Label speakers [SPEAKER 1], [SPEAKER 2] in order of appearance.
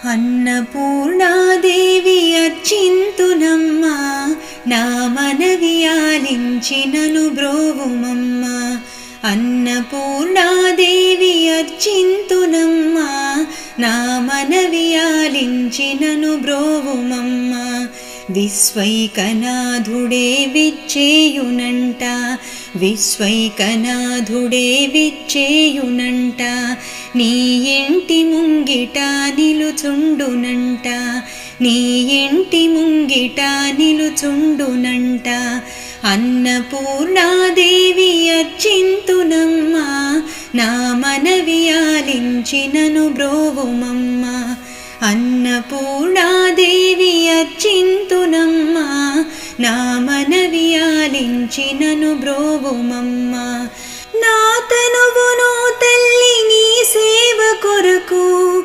[SPEAKER 1] అన్నపూర్ణాదేవి అర్చింతునమ్మా, నా మనవి ఆలించి నను బ్రోవుమమ్మా. అన్నపూర్ణాదేవి అర్చింతునమ్మా, నా మనవి ఆలించి నను బ్రోవుమమ్మా. విశ్వైకనాథుడే విచ్చేయునంట, విశ్వైకనాథుడే విచ్చేయునంట. నీ ఇంటి ముంగిట నిలుచుండునంట, నీ ఇంటి ముంగిట నిలుచుండునంట. అన్నపూర్ణాదేవి అర్చింతునమ్మా, నా మనవి ఆలించి నను బ్రోవుమమ్మా. అన్నపూర్ణాదేవి అర్చింతునమ్మా, నా మనవి ఆలించి నను బ్రోవుమమ్మా. నా తనువును తల్లి నీ సేవ కొరకు